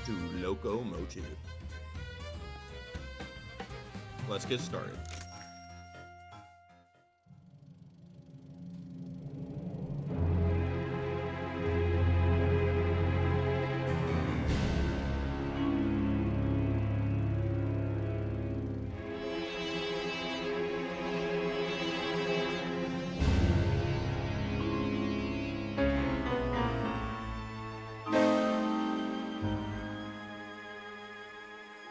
to Loco Motive. Let's get started.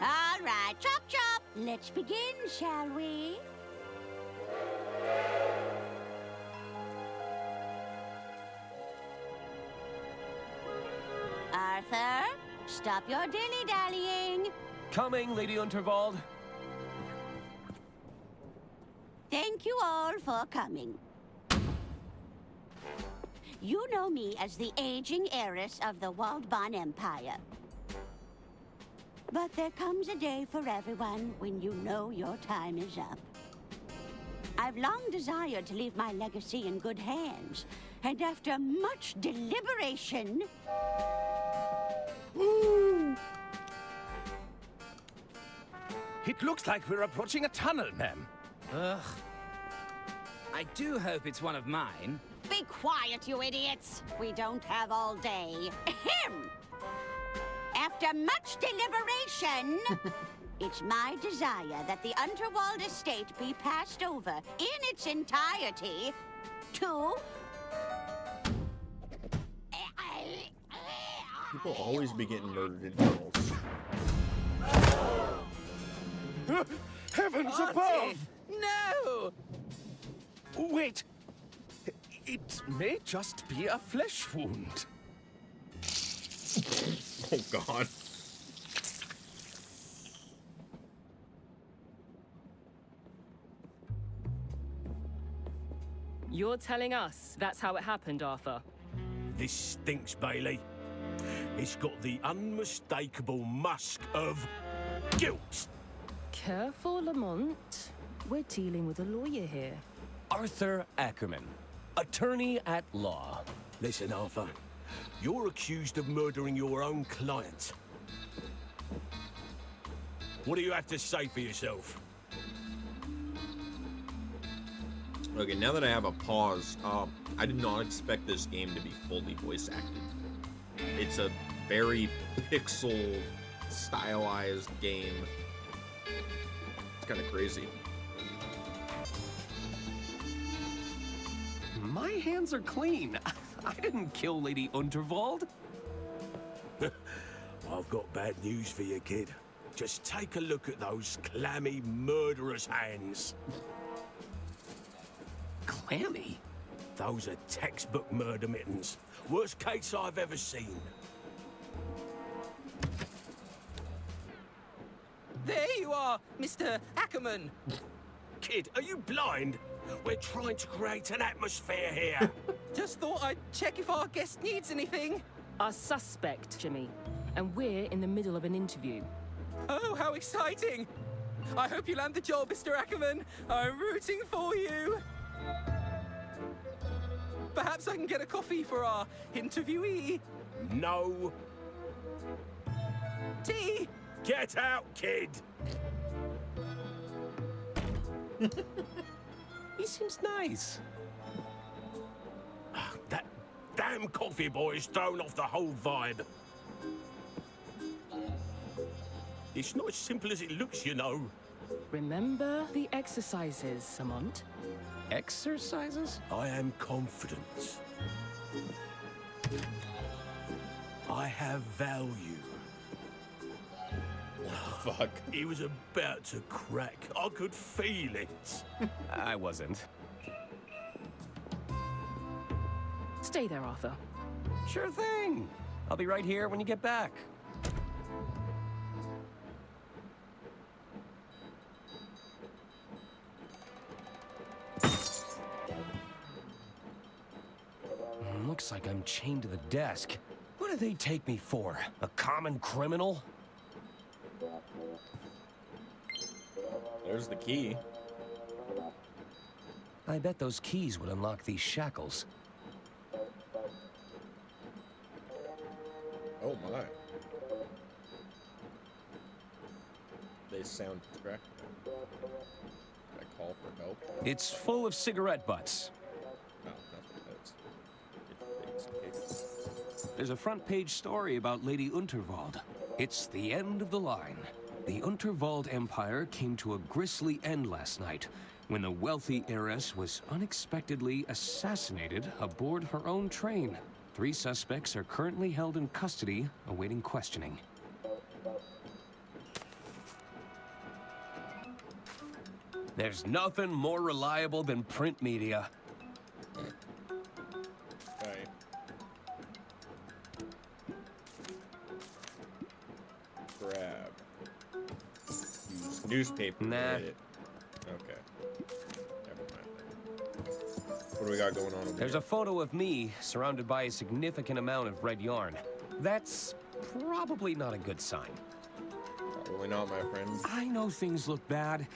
All right, chop chop. Let's begin, shall we? Arthur, stop your dilly-dallying. Coming, Lady Unterwald. Thank you all for coming. You know me as the aging heiress of the Waldbahn Empire. But there comes a day for everyone when you know your time is up. I've long desired to leave my legacy in good hands, and after much deliberation... It looks like we're approaching a tunnel, ma'am. Ugh. I do hope it's one of mine. Be quiet, you idiots! We don't have all day. Ahem! After much deliberation, it's my desire that the Unterwald estate be passed over in its entirety to... People always be getting murdered in tunnels. Heavens Auntie! above! No! Wait. It may just be a flesh wound. Oh, God. You're telling us that's how it happened, Arthur? This stinks, Bailey. It's got the unmistakable musk of guilt. Careful, Lamont. We're dealing with a lawyer here. Arthur Ackerman, attorney at law. Listen, Arthur. You're accused of murdering your own client. What do you have to say for yourself? Okay, now that I have a pause, I did not expect this game to be fully voice acted. It's a very pixel stylized game. It's kind of crazy. My hands are clean. I didn't kill Lady Unterwald. I've got bad news for you, kid. Just take a look at those clammy, murderous hands. Clammy? Those are textbook murder mittens. Worst case I've ever seen. There you are, Mr. Ackerman. Kid, are you blind? We're trying to create an atmosphere here. Just thought I'd check if our guest needs anything. Our suspect, Jimmy. And we're in the middle of an interview. Oh, how exciting! I hope you land the job, Mr. Ackerman. I'm rooting for you. Perhaps I can get a coffee for our interviewee. No. Tea! Get out, kid! He seems nice. That damn coffee boy has thrown off the whole vibe. It's not as simple as it looks, you know. Remember the exercises, Lamont? Exercises? I am confident. I have value. Fuck. He was about to crack. I could feel it. I wasn't. Stay there, Arthur. Sure thing. I'll be right here when you get back. Looks like I'm chained to the desk. What do they take me for? A common criminal? There's the key. I bet those keys would unlock these shackles. Oh my. They sound track. I call for help. It's full of cigarette butts. No, not the notes. There's a front page story about Lady Unterwald. It's the end of the line. The Unterwald Empire came to a grisly end last night when the wealthy heiress was unexpectedly assassinated aboard her own train. 3 suspects are currently held in custody, awaiting questioning. There's nothing more reliable than print media. Okay. Grab. Use newspaper. Nah. Okay. Never mind. What do we got going on over There's here? a photo of me surrounded by a significant amount of red yarn. That's probably not a good sign. Probably not, my friend. I know things look bad,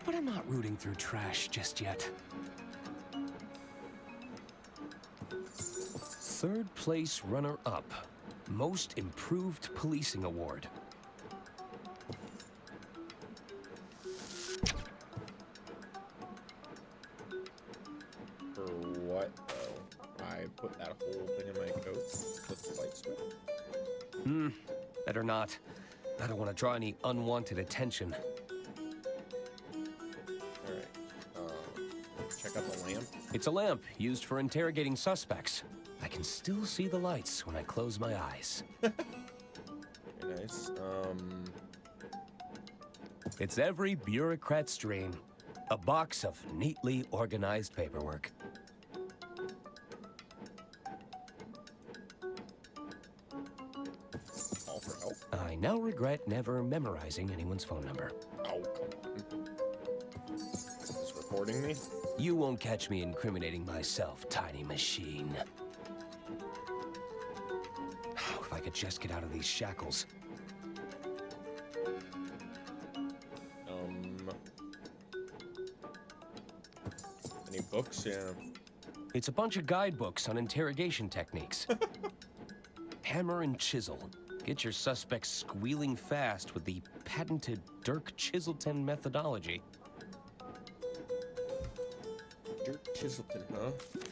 but I'm not rooting through trash just yet. 3rd place runner-up. Most Improved Policing Award. For what, though? I put that whole thing in my coat. Put the light switch. Better not. I don't want to draw any unwanted attention. Alright. Check out the lamp. It's a lamp used for interrogating suspects. I can still see the lights when I close my eyes. Very nice. It's every bureaucrat's dream. A box of neatly organized paperwork. Call for help. I now regret never memorizing anyone's phone number. Oh, come on. Is this recording me? You won't catch me incriminating myself, tiny machine. If I could just get out of these shackles. Any books? Yeah. It's a bunch of guidebooks on interrogation techniques. Hammer and chisel. Get your suspects squealing fast with the patented Dirk Chiselton methodology. Dirk Chiselton, huh?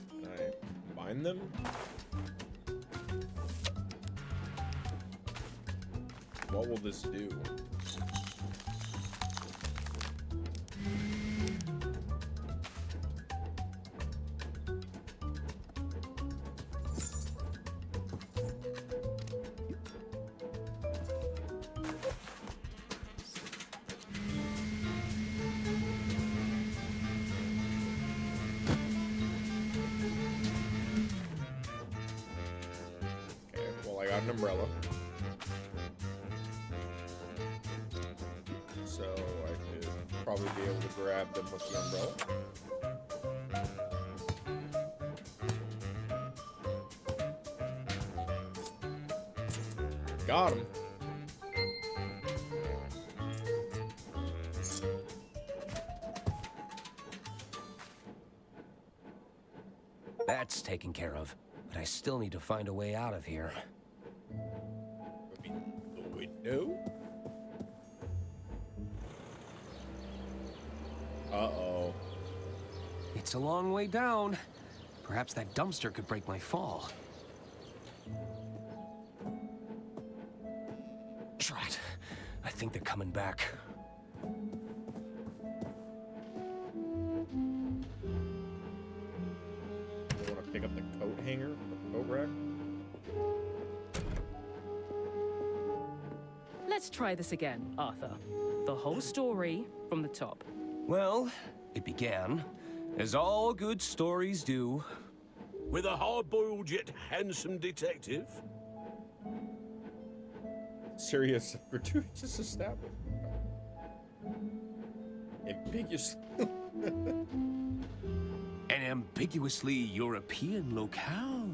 Can I combine them? What will this do? Okay, well, I got an umbrella. So I could probably be able to grab them with the umbrella. Got him. That's taken care of, but I still need to find a way out of here. Maybe the window? Uh-oh. It's a long way down. Perhaps that dumpster could break my fall. Drat. I think they're coming back. I want to pick up the coat hanger, the coat rack. Let's try this again, Arthur. The whole story from the top. Well, it began, as all good stories do. With a hard-boiled yet handsome detective? Serious gratuitous establishment. Ambiguous. An ambiguously European locale.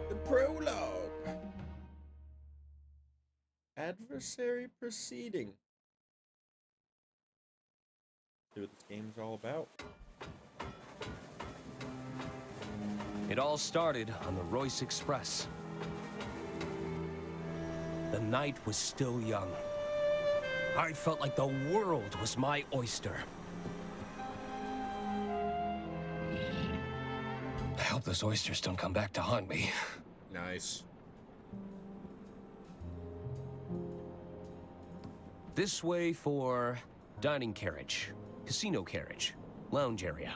The prologue. Adversary proceeding. See what this game's all about. It It all started on the Royce Express. The night was still young. I felt like the world was my oyster. I hope those oysters don't come back to haunt me. Nice. This way for dining carriage, casino carriage, lounge area.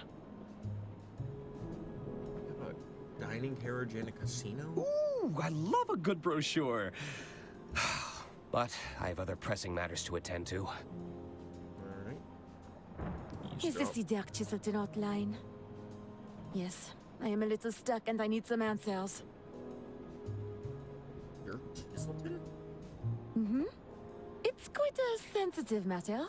We have a dining carriage and a casino? Ooh, I love a good brochure. But I have other pressing matters to attend to. Alright. Is this the dark chiseled outline? Yes, I am a little stuck and I need some answers. You're Chiselton? Mm-hmm. It's quite a sensitive matter.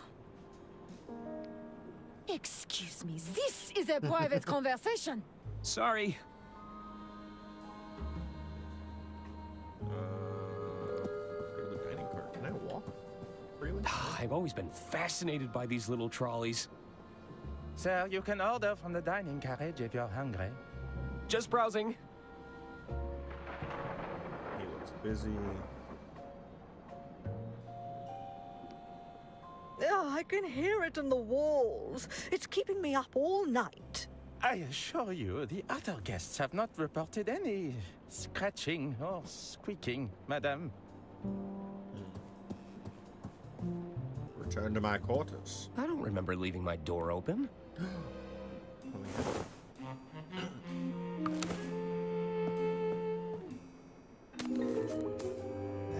Excuse me, this is a private conversation. Sorry. Let's go to the dining car. Can I walk freely? I've always been fascinated by these little trolleys. Sir, you can order from the dining carriage if you're hungry. Just browsing. He looks busy. Oh, I can hear it in the walls. It's keeping me up all night. I assure you, the other guests have not reported any scratching or squeaking, madam. Return to my quarters. I don't remember leaving my door open.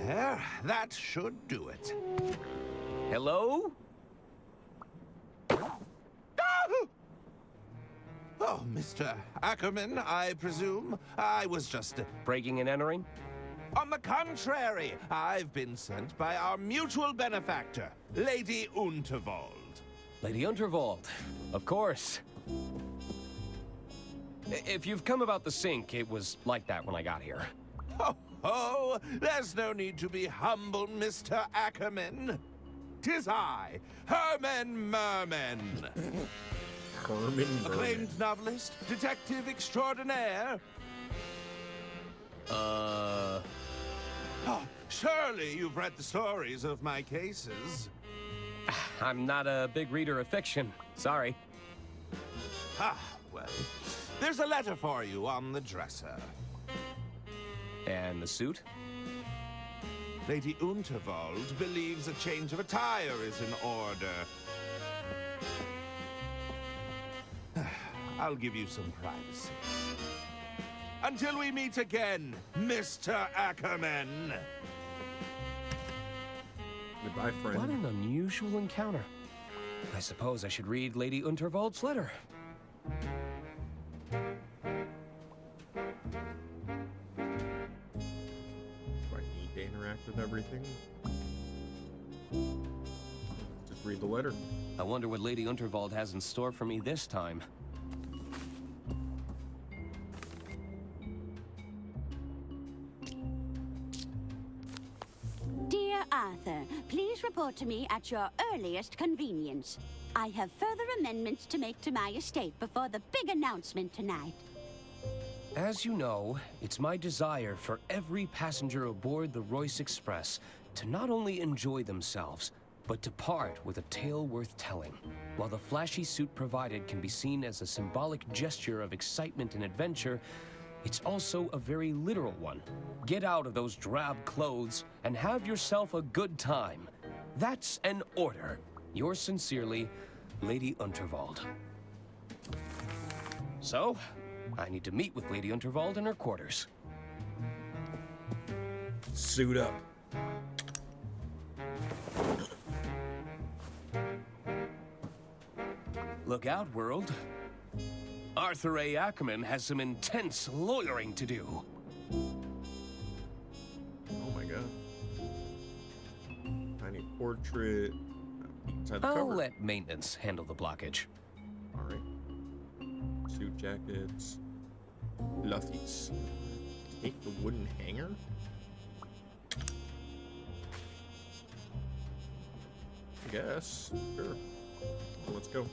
There, that should do it. Hello? Oh, Mr. Ackerman, I presume. I was just... Breaking and entering? On the contrary, I've been sent by our mutual benefactor, Lady Unterwald. Lady Unterwald, of course. If you've come about the sink, it was like that when I got here. Oh, there's no need to be humble, Mr. Ackerman. 'Tis I, Herman Merman. Herman Acclaimed novelist, detective extraordinaire. Oh, surely you've read the stories of my cases. I'm not a big reader of fiction. Sorry. Ah, well, there's a letter for you on the dresser. And the suit? Lady Unterwald believes a change of attire is in order. I'll give you some privacy. Until we meet again, Mr. Ackerman. Goodbye, friend. What an unusual encounter. I suppose I should read Lady Unterwald's letter. Do I need to interact with everything? Just read the letter. I wonder what Lady Unterwald has in store for me this time. Dear Arthur, please report to me at your earliest convenience. I have further amendments to make to my estate before the big announcement tonight. As you know, it's my desire for every passenger aboard the Royce Express to not only enjoy themselves, but to part with a tale worth telling. While the flashy suit provided can be seen as a symbolic gesture of excitement and adventure, it's also a very literal one. Get out of those drab clothes and have yourself a good time. That's an order. Yours sincerely, Lady Unterwald. So, I need to meet with Lady Unterwald in her quarters. Suit up. Look out, world. Arthur A. Ackerman has some intense lawyering to do. Oh my god. Tiny portrait. Inside the I'll cover. let maintenance handle the blockage. Alright. Suit jackets. Luffies. Take the wooden hanger? I guess. Sure. Well, let's go.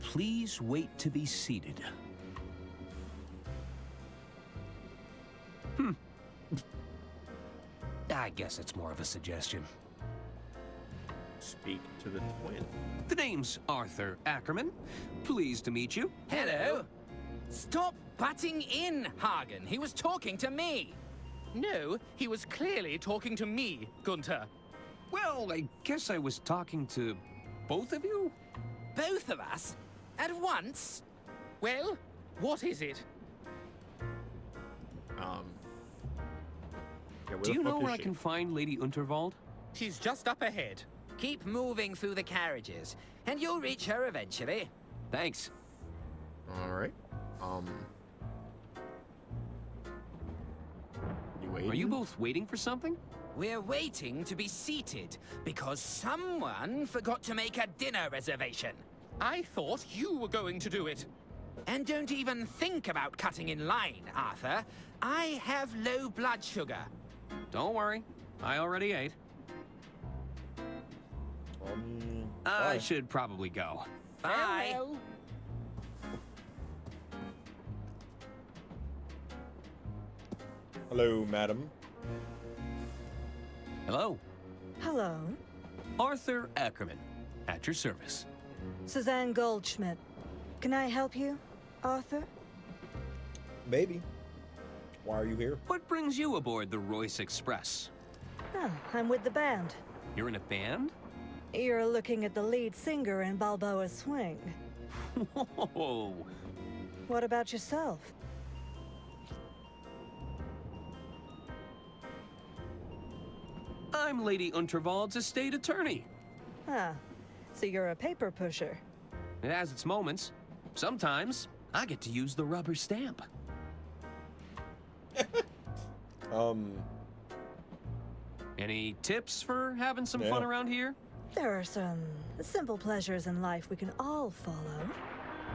please wait to be seated. I guess it's more of a suggestion. Speak to the twin. The name's Arthur Ackerman. Pleased to meet you. Hello. Stop butting in, Hagen. He was talking to me. No, he was clearly talking to me, Gunther. Well, I guess I was talking to both of you? Both of us? At once? Well, what is it? Yeah, where Do the you fuck know is where I she? can find Lady Unterwald? She's just up ahead. Keep moving through the carriages, and you'll reach her eventually. Thanks. All right. You waiting? Are you both waiting for something? We're waiting to be seated because someone forgot to make a dinner reservation. I thought you were going to do it. And don't even think about cutting in line, Arthur. I have low blood sugar. Don't worry. I already ate. I bye. should probably go. Bye. Hello, madam. Hello. Hello. Arthur Ackerman, at your service. Suzanne Goldschmidt. Can I help you, Arthur? Maybe. Why are you here? What brings you aboard the Royce Express? Oh, I'm with the band. You're in a band? You're looking at the lead singer in Balboa Swing. Whoa. What about yourself? I'm Lady Unterwald's estate attorney. Ah, so you're a paper pusher. It has its moments. Sometimes I get to use the rubber stamp. Any tips for having some fun around here? There are some simple pleasures in life we can all follow.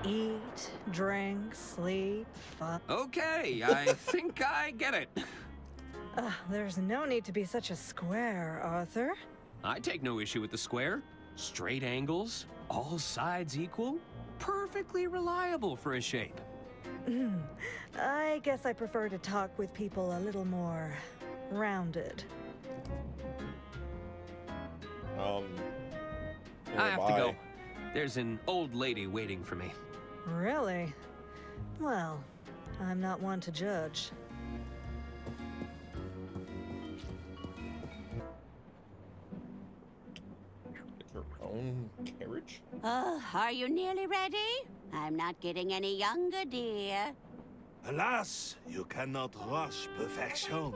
Eat, drink, sleep, fuck. Okay, I think I get it. There's no need to be such a square, Arthur. I take no issue with the square. Straight angles, all sides equal, perfectly reliable for a shape. I guess I prefer to talk with people a little more rounded. I have to go. There's an old lady waiting for me. Really? Well, I'm not one to judge. It's her own carriage? Oh, are you nearly ready? I'm not getting any younger, dear. Alas, you cannot rush perfection.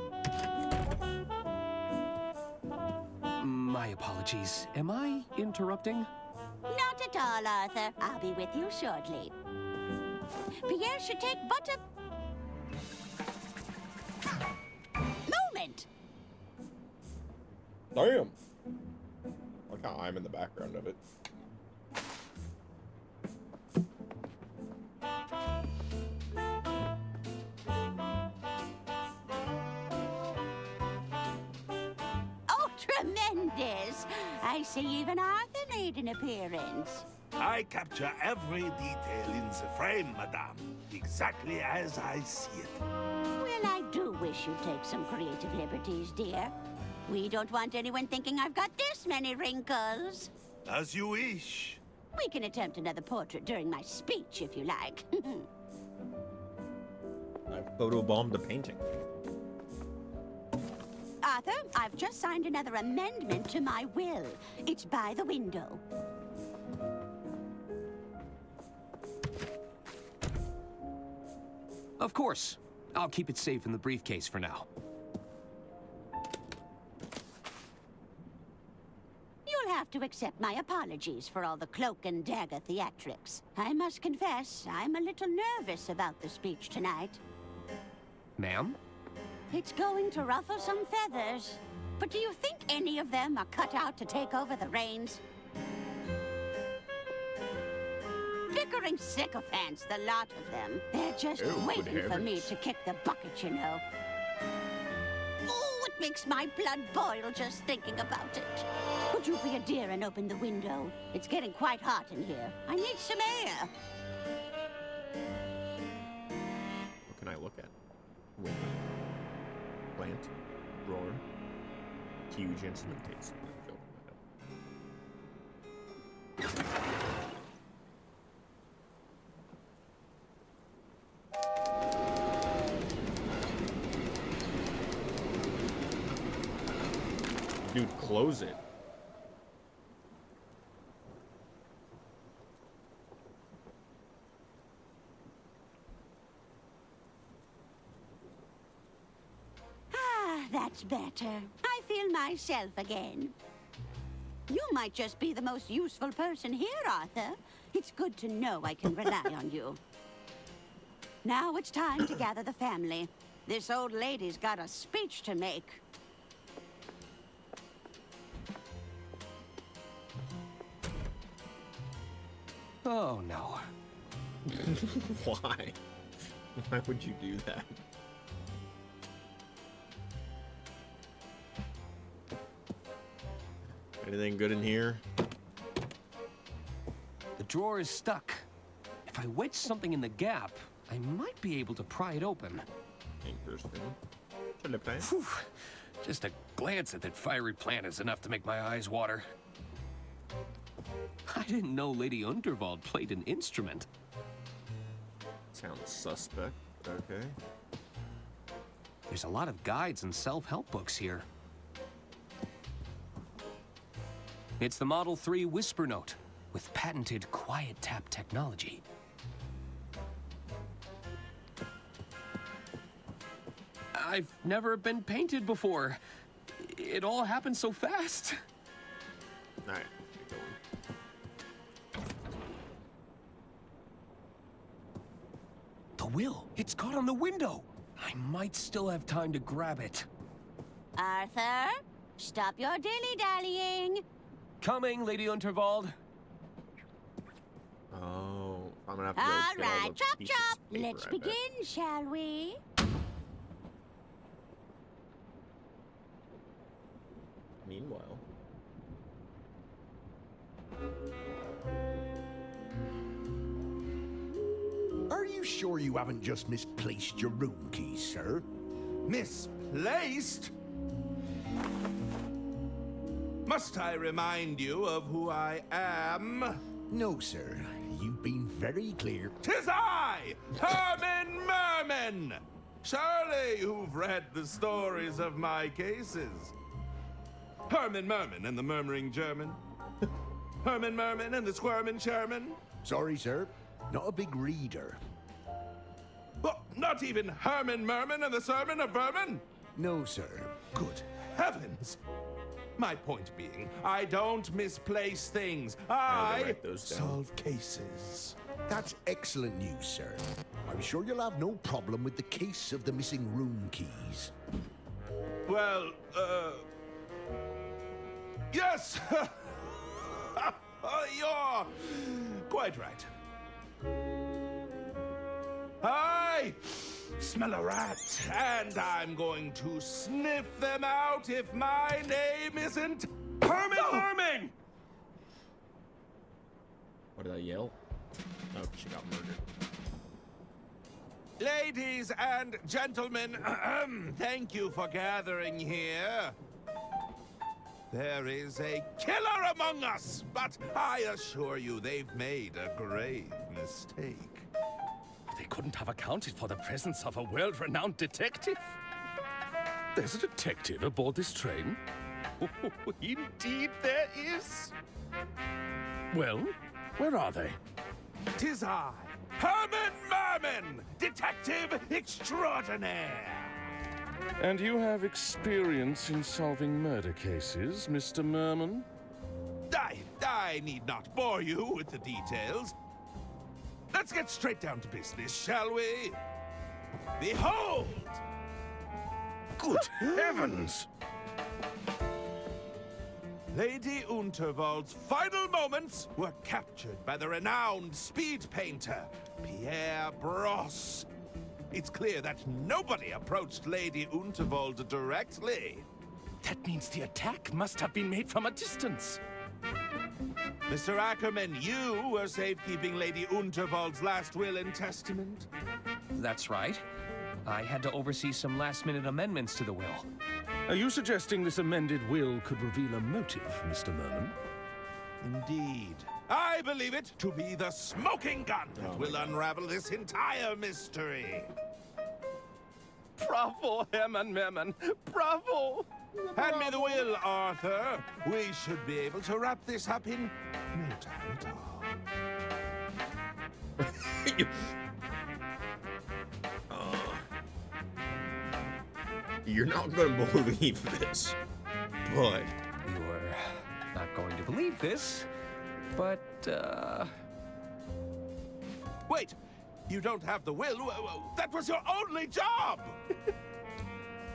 My apologies. Am I interrupting? Not at all, Arthur. I'll be with you shortly. Pierre should take but a moment. Damn. Look how I'm in the background of it. Oh, tremendous. I see even Arthur made an appearance. I capture every detail in the frame, madame, exactly as I see it. Well, I do wish you'd take some creative liberties, dear. We don't want anyone thinking I've got this many wrinkles. As you wish. We can attempt another portrait during my speech, if you like. I photobombed the painting. Arthur, I've just signed another amendment to my will. It's by the window. Of course. I'll keep it safe in the briefcase for now. You'll have to accept my apologies for all the cloak and dagger theatrics. I must confess, I'm a little nervous about the speech tonight. Ma'am? It's going to ruffle some feathers. But do you think any of them are cut out to take over the reins? Bickering sycophants, the lot of them. They're just Oh, good waiting for me heavens. to kick the bucket, you know. Oh, makes my blood boil just thinking about it. Would you be a dear and open the window? It's getting quite hot in here. I need some air. What can I look at? Window. Plant. Drawer. Huge instrument case. Dude, close it. That's better. I feel myself again. You might just be the most useful person here, Arthur. It's good to know I can rely on you. Now it's time to gather the family. This old lady's got a speech to make. Oh, no. Why? Why would you do that? Anything good in here? The drawer is stuck. If I wedge something in the gap, I might be able to pry it open. Interesting. Philippe. Whew. Just a glance at that fiery plant is enough to make my eyes water. I didn't know Lady Unterwald played an instrument. Sounds suspect, but okay. There's a lot of guides and self-help books here. It's the Model 3 Whisper Note with patented quiet tap technology. I've never been painted before. It all happened so fast. All right, keep going. The will, it's caught on the window. I might still have time to grab it. Arthur, stop your dilly-dallying. Coming, Lady Unterwald. Oh, I'm gonna have to go All get all right, the chop pieces chop. of paper, Let's I bet. begin, shall we? Meanwhile. Are you sure you haven't just misplaced your room keys, sir? Misplaced? Must I remind you of who I am? No, sir. You've been very clear. 'Tis I, Herman Merman! Surely you've read the stories of my cases. Herman Merman and the Murmuring German. Herman Merman and the Squirmin' Sherman. Sorry, sir. Not a big reader. What, not even Herman Merman and the Sermon of Vermin? No, sir. Good heavens! My point being, I don't misplace things. I write those down. solve cases. That's excellent news, sir. I'm sure you'll have no problem with the case of the missing room keys. Well, yes! You're quite right. I smell a rat, and I'm going to sniff them out if my name isn't Herman Merman! What did I yell? Oh, she got murdered. Ladies and gentlemen, thank you for gathering here. There is a killer among us, but I assure you they've made a grave mistake. They couldn't have accounted for the presence of a world-renowned detective. There's a detective aboard this train? Oh, indeed there is. Well, where are they? 'Tis I, Herman Merman, detective extraordinaire. And you have experience in solving murder cases, Mr. Merman? I need not bore you with the details. Let's get straight down to business, shall we? Behold! Good heavens! Lady Unterwald's final moments were captured by the renowned speed painter, Pierre Brosse. It's clear that nobody approached Lady Unterwald directly. That means the attack must have been made from a distance. Mr. Ackerman, you were safekeeping Lady Unterwald's last will and testament? That's right. I had to oversee some last-minute amendments to the will. Are you suggesting this amended will could reveal a motive, Mr. Merman? Indeed. I believe it to be the smoking gun that will unravel this entire mystery. Bravo, Herman Merman! Bravo! Hand me the will, Arthur. We should be able to wrap this up in no time at all. You're not gonna believe this, but... You're not going to believe this, but, Wait! You don't have the will? That was your only job!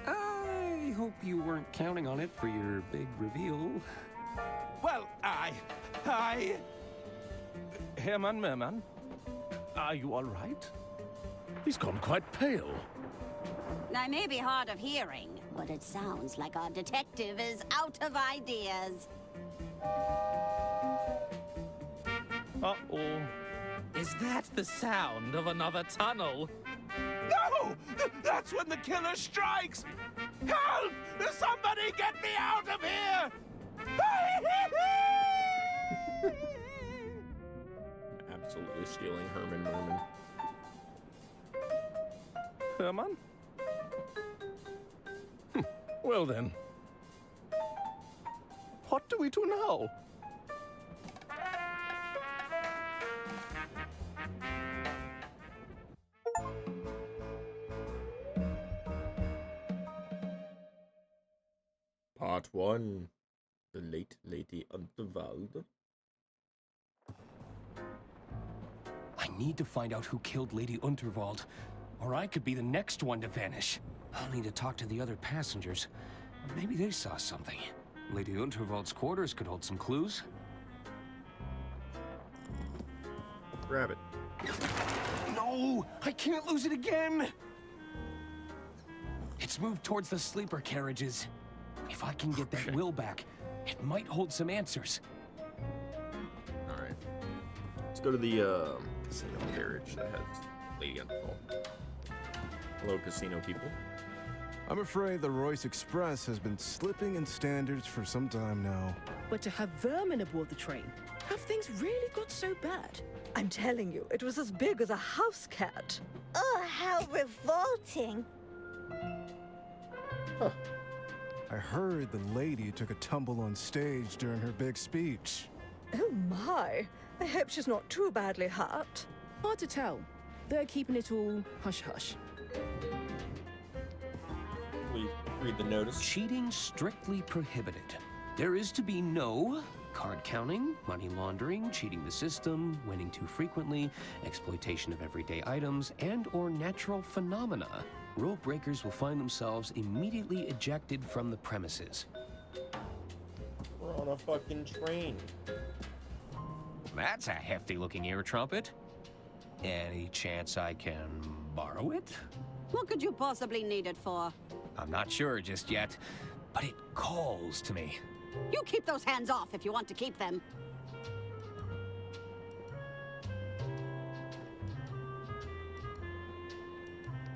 I hope you weren't counting on it for your big reveal. Well, I... Herman Merman, are you all right? He's gone quite pale. I may be hard of hearing, but it sounds like our detective is out of ideas. Uh-oh. Is that the sound of another tunnel? No! That's when the killer strikes! Help! Somebody get me out of here! Absolutely stealing Herman Merman. Herman? Well then. What do we do now? Part 1. The late Lady Unterwald. I need to find out who killed Lady Unterwald, or I could be the next one to vanish. I'll need to talk to the other passengers. Maybe they saw something. Lady Unterwald's quarters could hold some clues. Grab it. No! I can't lose it again! It's moved towards the sleeper carriages. If I can get that will back, it might hold some answers. Alright. Let's go to the casino carriage that has Lady Unterwald. Hello, casino people. I'm afraid the Royce Express has been slipping in standards for some time now. But to have vermin aboard the train, have things really got so bad? I'm telling you, it was as big as a house cat. Oh, how revolting. I heard the lady took a tumble on stage during her big speech. Oh my, I hope she's not too badly hurt. Hard to tell. They're keeping it all hush-hush. We read the notice. Cheating strictly prohibited. There is to be no card counting, money laundering, cheating the system, winning too frequently, exploitation of everyday items, and or natural phenomena. Rule breakers will find themselves immediately ejected from the premises. We're on a fucking train. That's a hefty-looking ear trumpet. Any chance I can borrow it? What could you possibly need it for? I'm not sure just yet, but it calls to me. You keep those hands off if you want to keep them.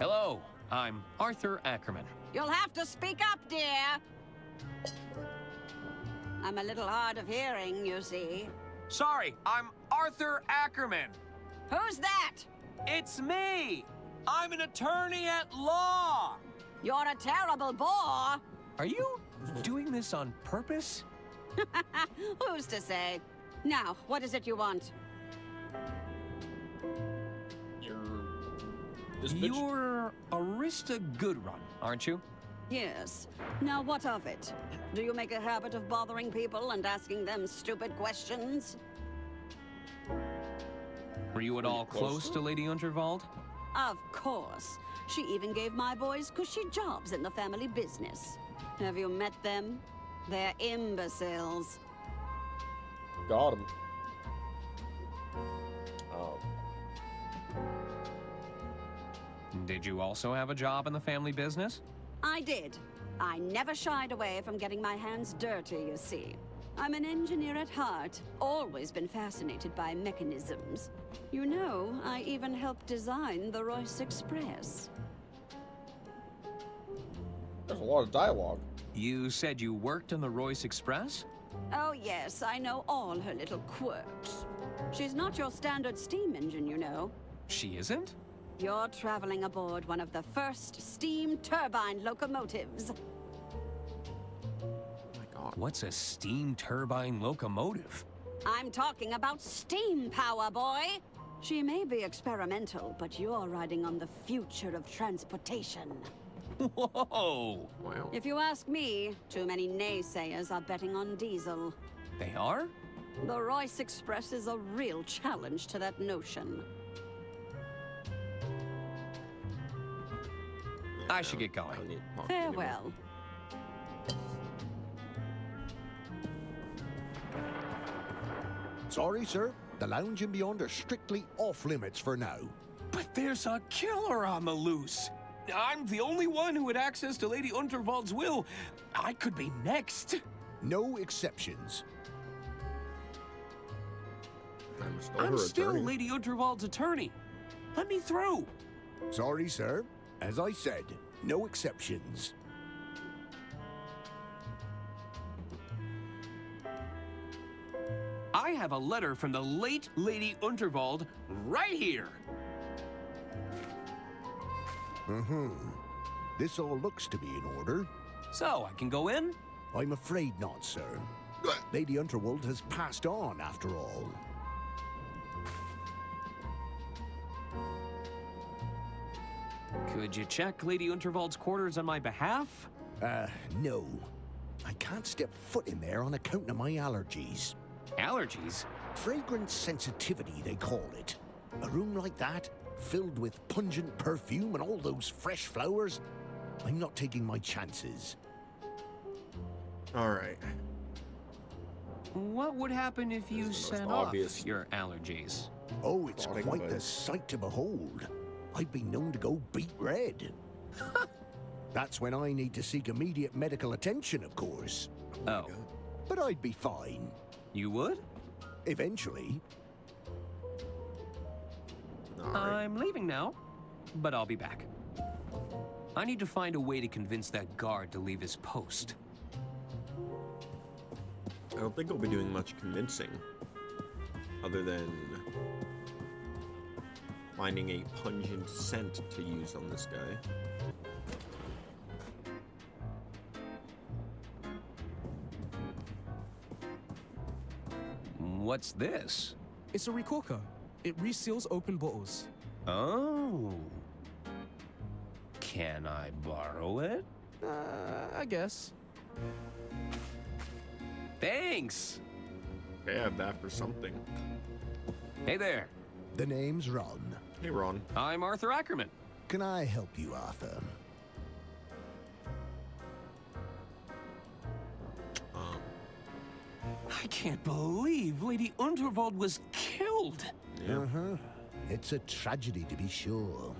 Hello, I'm Arthur Ackerman. You'll have to speak up, dear. I'm a little hard of hearing, you see. Sorry, I'm Arthur Ackerman. Who's that? It's me. I'm an attorney at law. You're a terrible bore. Are you doing this on purpose? Who's to say? Now, what is it you want? You're Arista Goodrun, aren't you? Yes. Now, what of it? Do you make a habit of bothering people and asking them stupid questions? Were you at all close to Lady Unterwald? Of course. She even gave my boys cushy jobs in the family business. Have you met them? They're imbeciles. Got him. Oh. Did you also have a job in the family business? I did. I never shied away from getting my hands dirty, you see. I'm an engineer at heart, always been fascinated by mechanisms. You know, I even helped design the Royce Express. There's a lot of dialogue. You said you worked on the Royce Express? Oh yes, I know all her little quirks. She's not your standard steam engine, you know. She isn't? You're traveling aboard one of the first steam turbine locomotives. What's a steam turbine locomotive? I'm talking about steam power, boy! She may be experimental, but you're riding on the future of transportation. Whoa! Wow. If you ask me, too many naysayers are betting on diesel. They are? The Royce Express is a real challenge to that notion. I should get going. Farewell. Sorry, sir. The lounge and beyond are strictly off limits for now. But there's a killer on the loose. I'm the only one who had access to Lady Unterwald's will. I could be next. No exceptions. I'm still Lady Unterwald's attorney. Let me through. Sorry, sir. As I said, no exceptions. I have a letter from the late Lady Unterwald right here. This all looks to be in order. So, I can go in? I'm afraid not, sir. Lady Unterwald has passed on, after all. Could you check Lady Unterwald's quarters on my behalf? No. I can't step foot in there on account of my allergies. Allergies? Fragrance sensitivity, they call it. A room like that, filled with pungent perfume and all those fresh flowers, I'm not taking my chances. All right. What would happen if you set off your allergies? Oh, it's quite the sight to behold. I've been known to go beet red. That's when I need to seek immediate medical attention, of course. Oh. But I'd be fine. You would? Eventually. I'm leaving now, but I'll be back. I need to find a way to convince that guard to leave his post. I don't think I'll be doing much convincing, other than finding a pungent scent to use on this guy. What's this? It's a recorker. It reseals open bottles. Oh. Can I borrow it? I guess. Thanks. I have that for something. Hey there. The name's Ron. Hey, Ron. I'm Arthur Ackerman. Can I help you, Arthur? I can't believe Lady Unterwald was killed. Yeah. It's a tragedy, to be sure.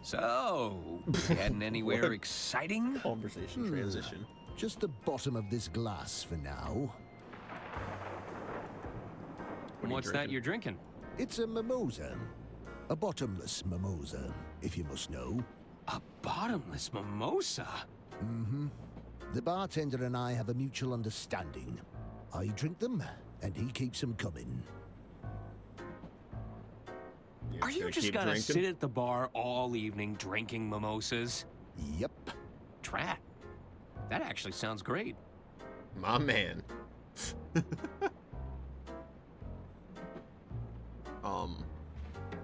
So, heading anywhere exciting? Conversation transition. Just the bottom of this glass for now. What's that you're drinking? It's a mimosa. A bottomless mimosa, if you must know. A bottomless mimosa? The bartender and I have a mutual understanding. I drink them, and he keeps them coming. Are you just gonna sit at the bar all evening drinking mimosas? Yep. Drat. That actually sounds great. My man.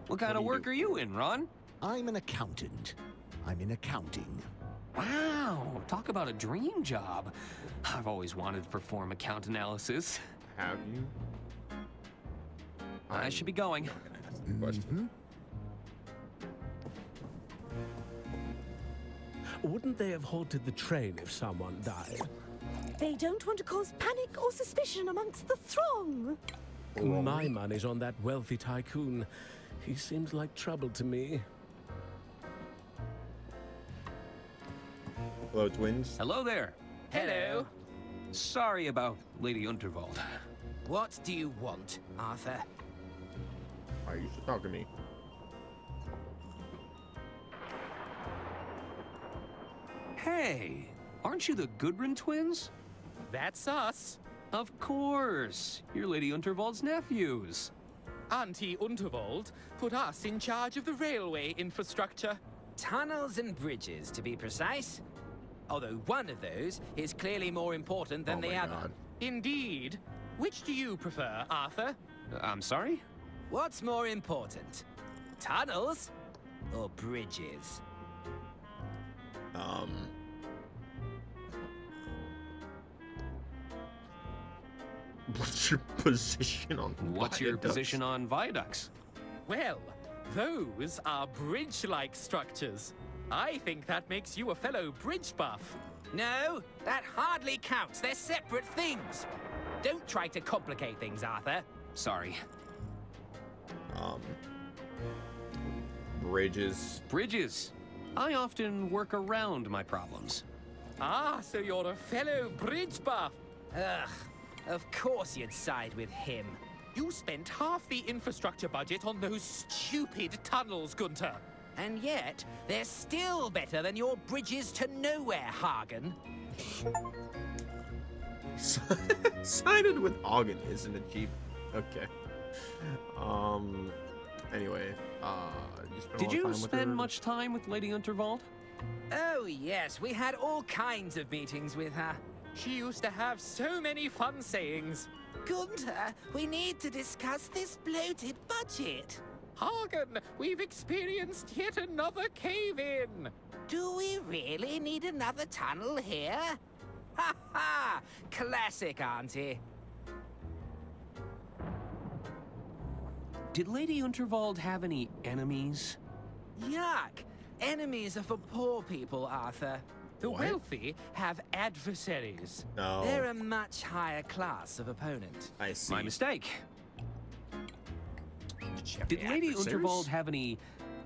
What kind of work are you in, Ron? I'm an accountant. I'm in accounting. Wow, talk about a dream job. I've always wanted to perform account analysis. Have you? I should be going. Wouldn't they have halted the train if someone died? They don't want to cause panic or suspicion amongst the throng. My money's on that wealthy tycoon. He seems like trouble to me. Hello, twins. Hello there. Hello. Sorry about Lady Unterwald. What do you want, Arthur? Why you should talk to me? Hey, aren't you the Gudrun twins? That's us. Of course. You're Lady Unterwald's nephews. Auntie Unterwald put us in charge of the railway infrastructure. Tunnels and bridges, to be precise. Although one of those is clearly more important than the other. God. Indeed. Which do you prefer, Arthur? I'm sorry? What's more important? Tunnels or bridges? What's your position on What's your viaducts? position on viaducts? Well, those are bridge-like structures. I think that makes you a fellow bridge buff. No, that hardly counts. They're separate things. Don't try to complicate things, Arthur. Sorry. Bridges. Bridges. I often work around my problems. Ah, so you're a fellow bridge buff. Ugh, of course you'd side with him. You spent half the infrastructure budget on those stupid tunnels, Gunter. And yet, they're still better than your bridges to nowhere, Hagen. Sided with Hagen isn't a cheap. Okay. Anyway, Did you spend much time with Lady Unterwald? Oh, yes. We had all kinds of meetings with her. She used to have so many fun sayings. Gunter, we need to discuss this bloated budget. Hagen, we've experienced yet another cave-in. Do we really need another tunnel here? Ha ha! Classic, Auntie. Did Lady Unterwald have any enemies? Yuck! Enemies are for poor people, Arthur. The wealthy have adversaries. No. They're a much higher class of opponent. I see. My mistake. Did Lady Unterwald have any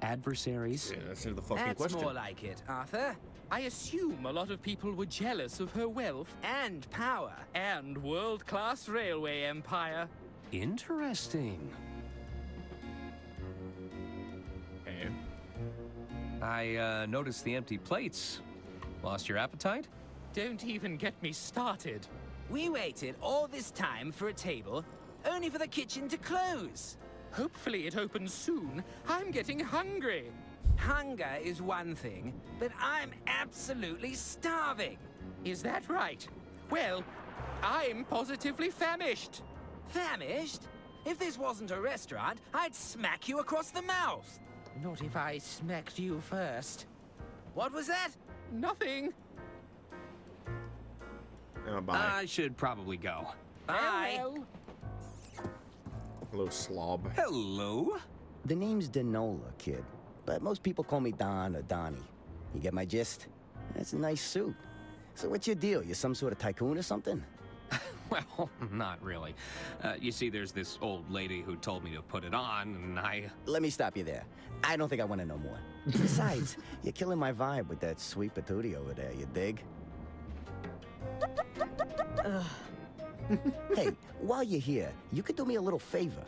adversaries? Yeah, that's the fucking That's question. more like it, Arthur. I assume a lot of people were jealous of her wealth And power. and world-class railway empire. Interesting. Okay. I noticed the empty plates. Lost your appetite? Don't even get me started. We waited all this time for a table, only for the kitchen to close. Hopefully it opens soon. I'm getting hungry. Hunger is one thing, but I'm absolutely starving. Is that right? Well, I'm positively famished. Famished? If this wasn't a restaurant, I'd smack you across the mouth. Not if I smacked you first. What was that? Nothing. Bye. I should probably go. Bye. Well, Hello, slob. Hello? The name's Denola, kid. But most people call me Don or Donnie. You get my gist? That's a nice suit. So what's your deal? You some sort of tycoon or something? Well, not really. You see, there's this old lady who told me to put it on, and I... Let me stop you there. I don't think I want to know more. Besides, you're killing my vibe with that sweet patootie over there, you dig? Hey, while you're here, you could do me a little favor.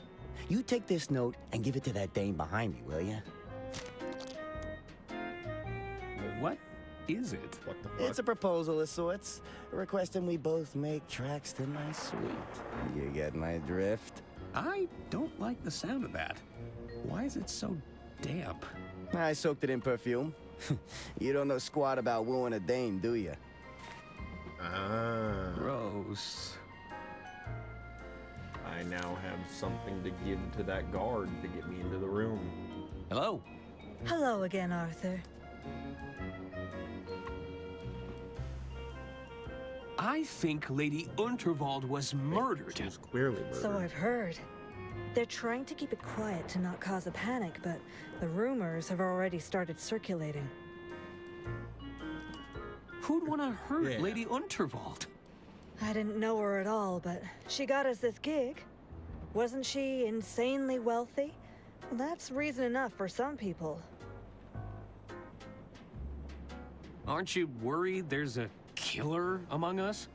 You take this note and give it to that dame behind me, will you? What is it? What the fuck? It's a proposal of sorts, requesting we both make tracks to my suite. You get my drift? I don't like the sound of that. Why is it so damp? I soaked it in perfume. You don't know squat about wooing a dame, do you? Ah. Gross. I now have something to give to that guard to get me into the room. Hello? Hello again, Arthur. I think Lady Unterwald was murdered. She was clearly murdered. So I've heard. They're trying to keep it quiet to not cause a panic, but the rumors have already started circulating. Who'd want to hurt Yeah. Lady Unterwald? I didn't know her at all, but she got us this gig. Wasn't she insanely wealthy? That's reason enough for some people. Aren't you worried there's a killer among us?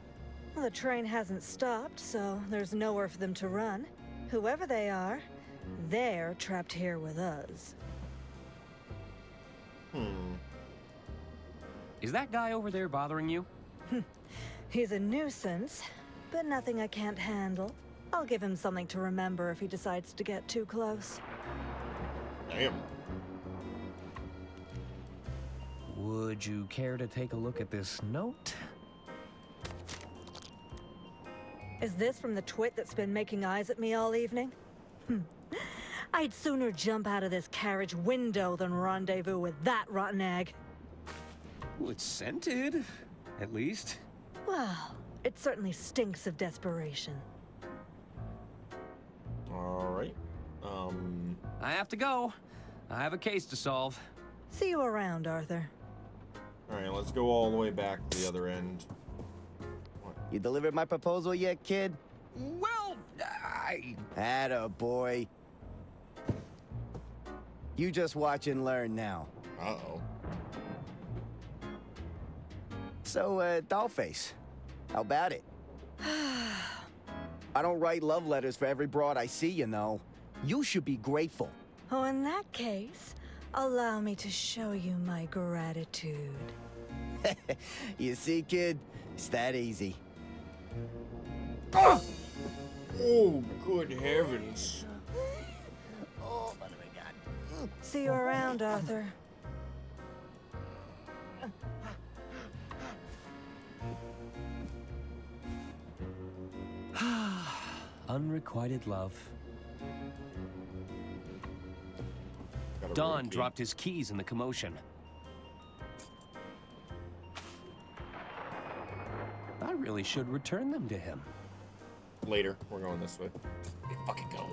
Well, the train hasn't stopped, so there's nowhere for them to run. Whoever they are, they're trapped here with us. Is that guy over there bothering you? He's a nuisance, but nothing I can't handle. I'll give him something to remember if he decides to get too close. Damn. Would you care to take a look at this note? Is this from the twit that's been making eyes at me all evening? I'd sooner jump out of this carriage window than rendezvous with that rotten egg. Well, it's scented, at least. Well, it certainly stinks of desperation. All right. I have to go. I have a case to solve. See you around, Arthur. All right, let's go all the way back to the other end. You delivered my proposal yet, kid? Well, Atta boy. You just watch and learn now. Uh-oh. So, Dollface, how about it? I don't write love letters for every broad I see, you know. You should be grateful. Oh, in that case, allow me to show you my gratitude. You see, kid? It's that easy. Oh, good heavens. Oh, what have I got? See you around, Arthur. Unrequited love. Don dropped his keys in the commotion. I really should return them to him. Later. We're going this way. Hey, fucking go.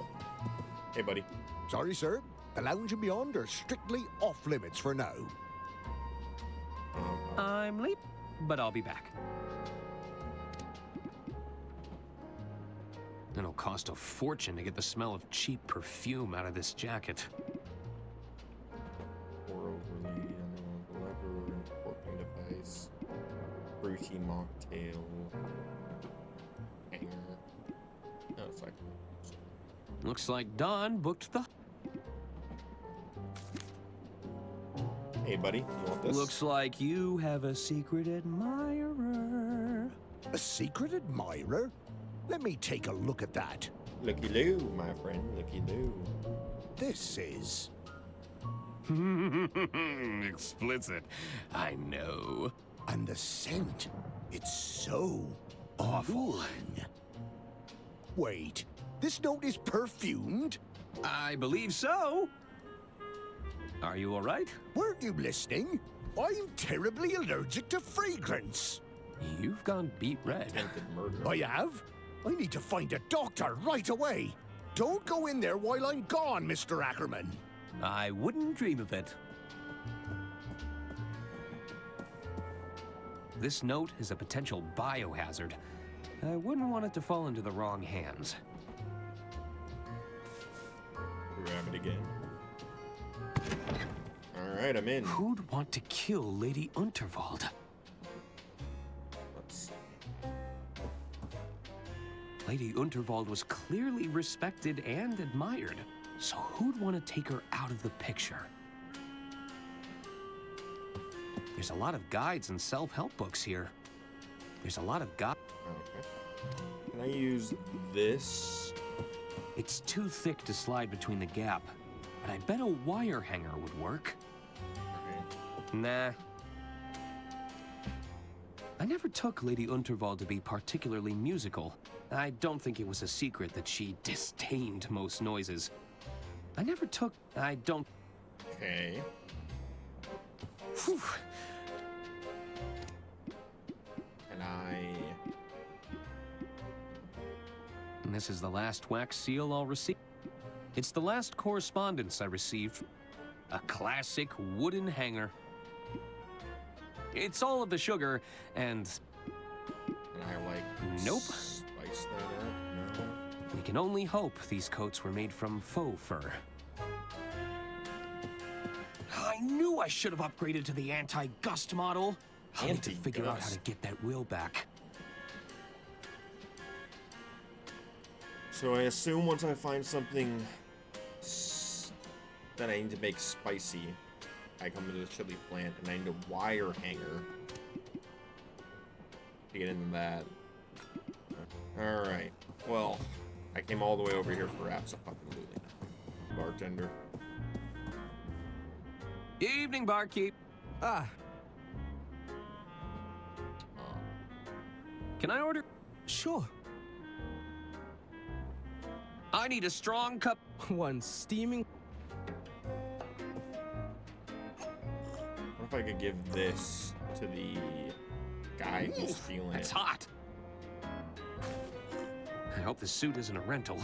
Hey, buddy. Sorry, sir. The lounge and beyond are strictly off limits for now. I'm late, but I'll be back. It'll cost a fortune to get the smell of cheap perfume out of this jacket. Pour overlay, lever, corking device, fruity mocktail, hanger. No, it's like. Looks like Don booked the... Hey, buddy, you want this? Looks like you have a secret admirer. A secret admirer? Let me take a look at that. Looky-loo, my friend, looky-loo. This is... Explicit. I know. And the scent, it's so awful. Wait, this note is perfumed? I believe so. Are you all right? Weren't you listening? I'm terribly allergic to fragrance. You've gone beet red. Attempted murder. I have? I need to find a doctor right away. Don't go in there while I'm gone, Mr. Ackerman. I wouldn't dream of it. This note is a potential biohazard. I wouldn't want it to fall into the wrong hands. Grab it again. Alright, I'm in. Who'd want to kill Lady Unterwald? Let's see. Lady Unterwald was clearly respected and admired, so who'd want to take her out of the picture? There's a lot of guides and self-help books here. There's a lot of Okay. Can I use this? It's too thick to slide between the gap, but I bet a wire hanger would work. Okay. Nah. I never took Lady Unterwald to be particularly musical. I don't think it was a secret that she disdained most noises. I don't... Okay. Whew. And this is the last wax seal I'll receive. It's the last correspondence I received. A classic wooden hanger. It's all of the sugar, and... I like... Nope. Spice that up? No. We can only hope these coats were made from faux fur. I knew I should have upgraded to the anti-gust model. I need to figure out how to get that wheel back. So I assume once I find something that I need to make spicy, I come to the chili plant and I need a wire hanger to get into that. Alright. Well, I came all the way over here for absolutely nothing. Bartender. Evening, barkeep. Ah. Can I order? Sure. I need a strong cup. One steaming. What if I could give this to the guy who's feeling That's it? hot. I hope the suit isn't a rental.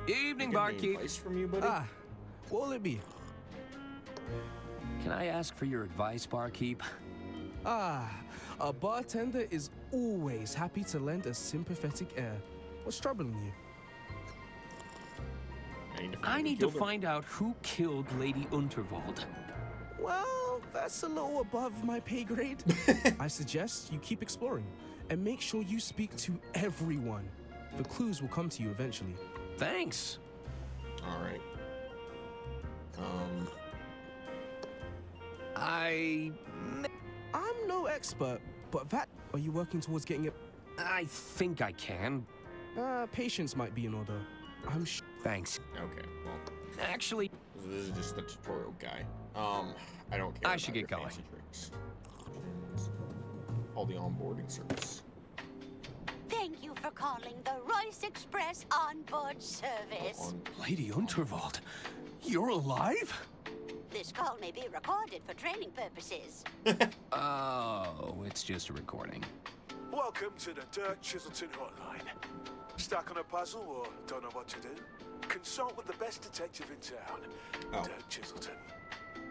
Evening, barkeep. Advice from you, buddy? Ah. What will it be? Can I ask for your advice, barkeep? Ah. A bartender is always happy to lend a sympathetic ear. What's troubling you? I need to find out who killed Lady Unterwald. Well, that's a little above my pay grade. I suggest you keep exploring and make sure you speak to everyone. The clues will come to you eventually. Thanks. All right. I'm no expert, but are you working towards getting it? I think I can. Patience might be in order. Thanks. Okay, well. Actually, this is just the tutorial guy. I don't care. I should get going. Tricks. All the onboarding service. Thank you for calling the Royce Express onboard service. Lady Unterwald, you're alive? This call may be recorded for training purposes. Oh, it's just a recording. Welcome to the Dirk Chiselton hotline. Stuck on a puzzle or don't know what to do? Consult with the best detective in town, Dirk Chiselton.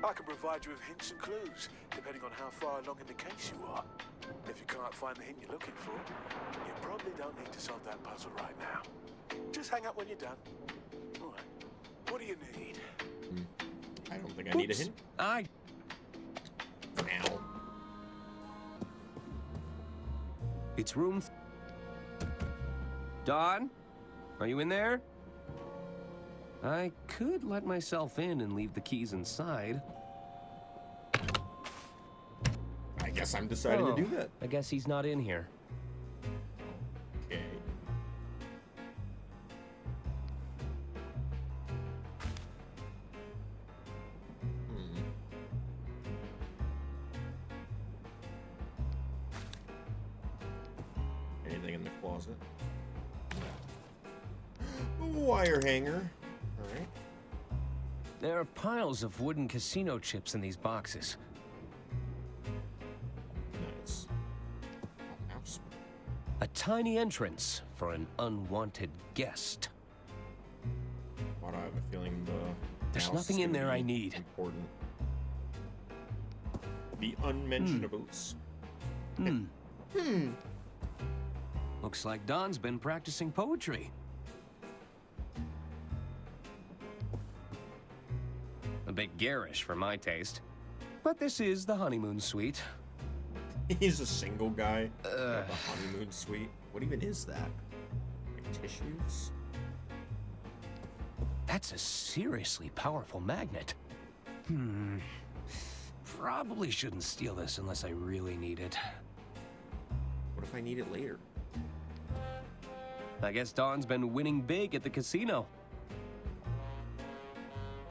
I can provide you with hints and clues, depending on how far along in the case you are. If you can't find the hint you're looking for, you probably don't need to solve that puzzle right now. Just hang up when you're done. All right. What do you need? I don't think I need a hint. Now. It's room. Dawn, are you in there? I could let myself in and leave the keys inside. I guess I'm deciding to do that. I guess he's not in here. Okay. Anything in the closet? Wire hanger. All right. There are piles of wooden casino chips in these boxes. Nice. Mouse. A tiny entrance for an unwanted guest. Why do I have a feeling There's mouse nothing is in gonna there I be need. Important. The unmentionables. Looks like Don's been practicing poetry. A bit garish for my taste. But this is the honeymoon suite. He's a single guy. The honeymoon suite. What even is that? Like tissues? That's a seriously powerful magnet. Probably shouldn't steal this unless I really need it. What if I need it later? I guess Don's been winning big at the casino.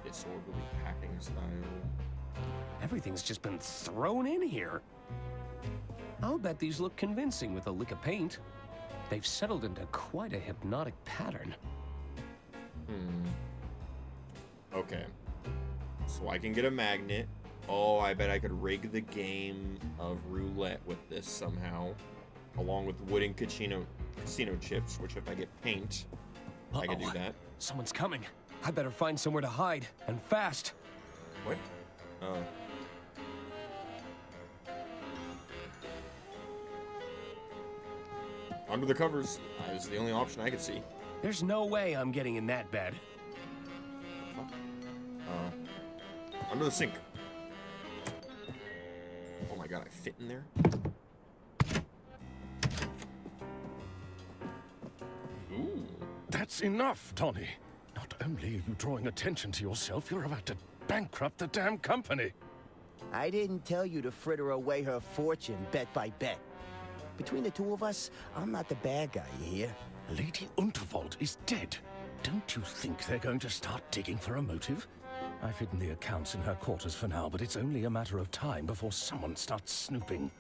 Disorderly packing style. Everything's just been thrown in here. I'll bet these look convincing with a lick of paint. They've settled into quite a hypnotic pattern. Okay. So I can get a magnet. Oh, I bet I could rig the game of roulette with this somehow. Along with wooden casino chips, which if I get paint, I can do that. Someone's coming. I better find somewhere to hide, and fast. What? Oh. Under the covers is the only option I could see. There's no way I'm getting in that bed. Under the sink. Oh my god, I fit in there? Ooh. That's enough, Tony. Not only are you drawing attention to yourself, you're about to bankrupt the damn company. I didn't tell you to fritter away her fortune bet by bet. Between the two of us, I'm not the bad guy, you hear? Lady Unterwald is dead. Don't you think they're going to start digging for a motive? I've hidden the accounts in her quarters for now, but it's only a matter of time before someone starts snooping.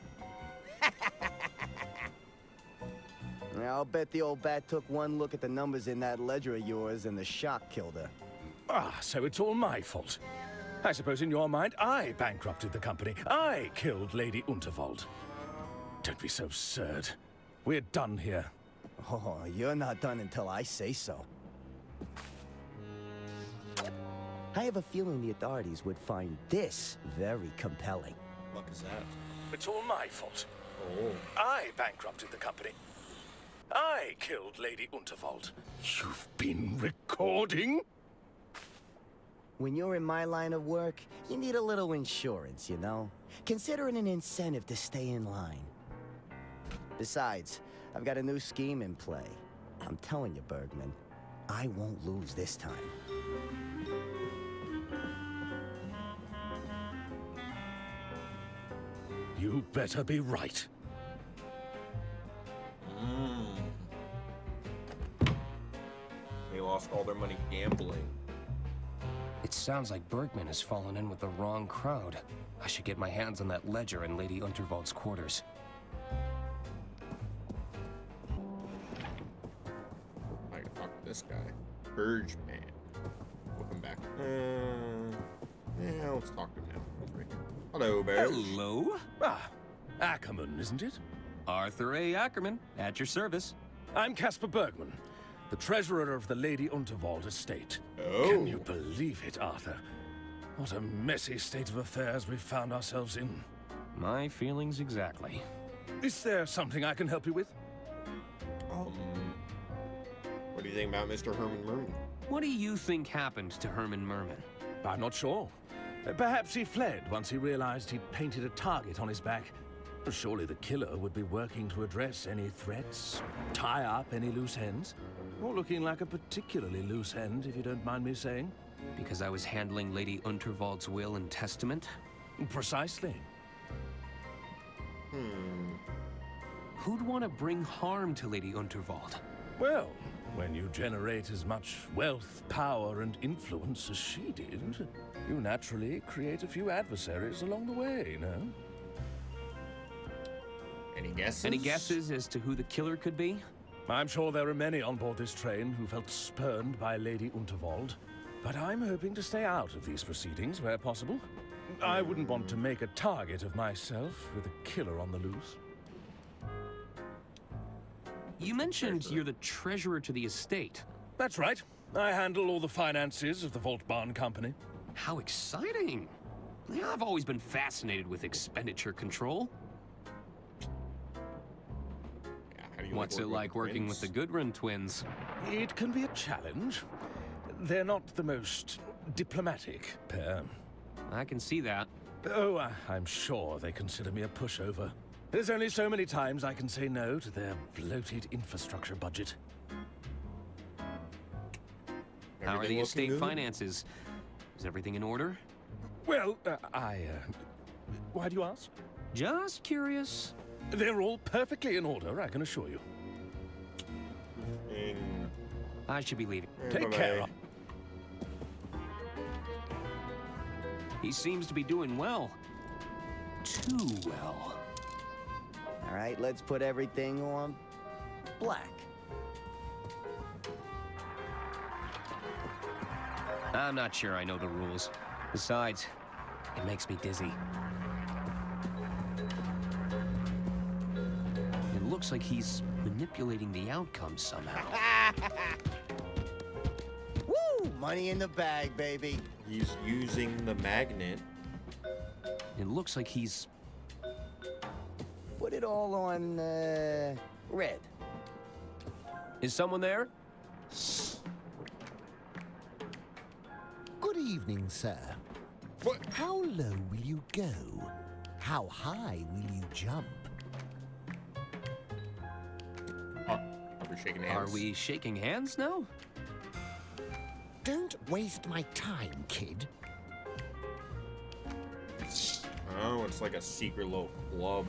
I'll bet the old bat took one look at the numbers in that ledger of yours and the shock killed her. Ah, so it's all my fault. I suppose in your mind, I bankrupted the company. I killed Lady Unterwald. Don't be so absurd. We're done here. Oh, you're not done until I say so. I have a feeling the authorities would find this very compelling. What is that? It's all my fault. Oh. I bankrupted the company. I killed Lady Unterwald. You've been recording? When you're in my line of work, you need a little insurance, you know? Consider it an incentive to stay in line. Besides, I've got a new scheme in play. I'm telling you, Bergman, I won't lose this time. You better be right. They lost all their money gambling. It sounds like Bergman has fallen in with the wrong crowd. I should get my hands on that ledger in Lady Unterwald's quarters. I can talk to this guy. Purge Man. Welcome back. Yeah, let's talk to him now. He's right here. Hello, Bear. Hello? Ah, Ackerman, isn't it? Arthur A. Ackerman, at your service. I'm Caspar Bergman, the treasurer of the Lady Unterwald estate. Oh. Can you believe it, Arthur? What a messy state of affairs we've found ourselves in. My feelings exactly. Is there something I can help you with? What do you think about Mr. Herman Merman? What do you think happened to Herman Merman? I'm not sure. Perhaps he fled once he realized he'd painted a target on his back. Surely the killer would be working to address any threats, tie up any loose ends. Or looking like a particularly loose end, if you don't mind me saying. Because I was handling Lady Unterwald's will and testament? Precisely. Who'd want to bring harm to Lady Unterwald? Well, when you generate as much wealth, power, and influence as she did, you naturally create a few adversaries along the way, no? Any guesses? Any guesses as to who the killer could be? I'm sure there are many on board this train who felt spurned by Lady Unterwald. But I'm hoping to stay out of these proceedings where possible. I wouldn't want to make a target of myself with a killer on the loose. You mentioned you're the treasurer to the estate. That's right. I handle all the finances of the Vault Barn Company. How exciting! I've always been fascinated with expenditure control. What's it like working with the Goodrun twins? It can be a challenge. They're not the most diplomatic pair. I can see that. Oh, I'm sure they consider me a pushover. There's only so many times I can say no to their bloated infrastructure budget. How are the estate finances? Is everything in order? Well, why do you ask? Just curious. They're all perfectly in order, I can assure you. I should be leaving. Take care. He seems to be doing well. Too well. All right, let's put everything on black. I'm not sure I know the rules. Besides, it makes me dizzy. It looks like he's manipulating the outcome somehow. Woo! Money in the bag, baby. He's using the magnet. It looks like he's... Put it all on, red. Is someone there? Good evening, sir. What? How low will you go? How high will you jump? Are we shaking hands? Are we shaking hands now? Don't waste my time, kid. Oh, it's like a secret little club.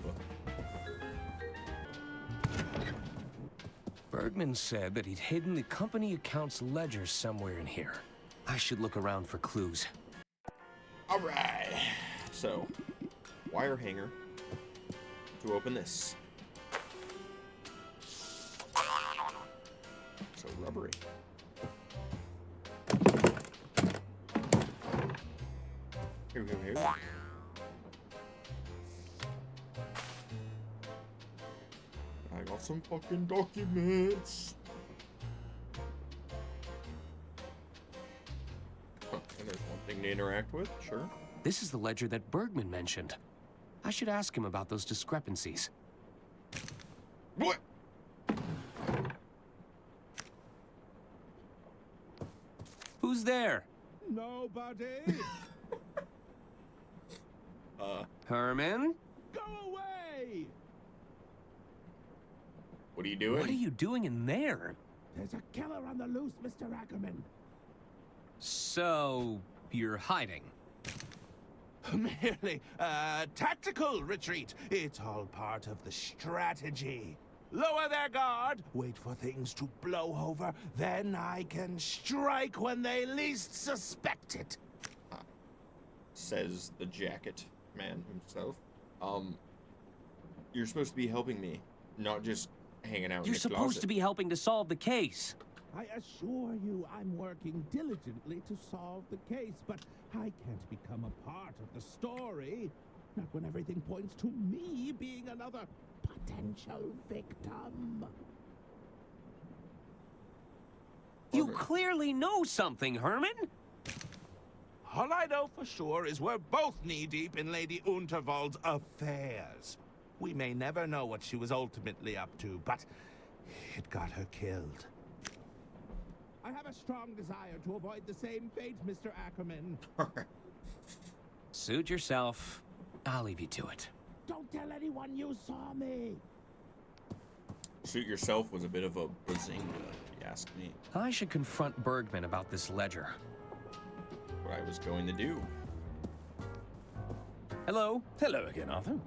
Bergman said that he'd hidden the company account's ledger somewhere in here. I should look around for clues. All right. So, wire hanger to open this. So rubbery. Here. I got some fucking documents. Huh, and there's one thing to interact with, sure. This is the ledger that Bergman mentioned. I should ask him about those discrepancies. What? Who's there? Nobody. Herman? Go away. What are you doing? What are you doing in there? There's a killer on the loose, Mr. Ackerman. So, you're hiding? Merely a tactical retreat. It's all part of the strategy. Lower their guard, wait for things to blow over, then I can strike when they least suspect it. Says the jacket man himself. You're supposed to be helping me, not just hanging out in You're the supposed closet. to be helping to solve the case. I assure you I'm working diligently to solve the case, but I can't become a part of the story. Not when everything points to me being another potential victim. You clearly know something, Herman. All I know for sure is we're both knee-deep in Lady Unterwald's affairs. We may never know what she was ultimately up to, but it got her killed. I have a strong desire to avoid the same fate, Mr. Ackerman. Suit yourself. I'll leave you to it. Don't tell anyone you saw me. Suit yourself was a bit of a bazinga, if you ask me. I should confront Bergman about this ledger. What I was going to do. Hello. Hello again, Arthur.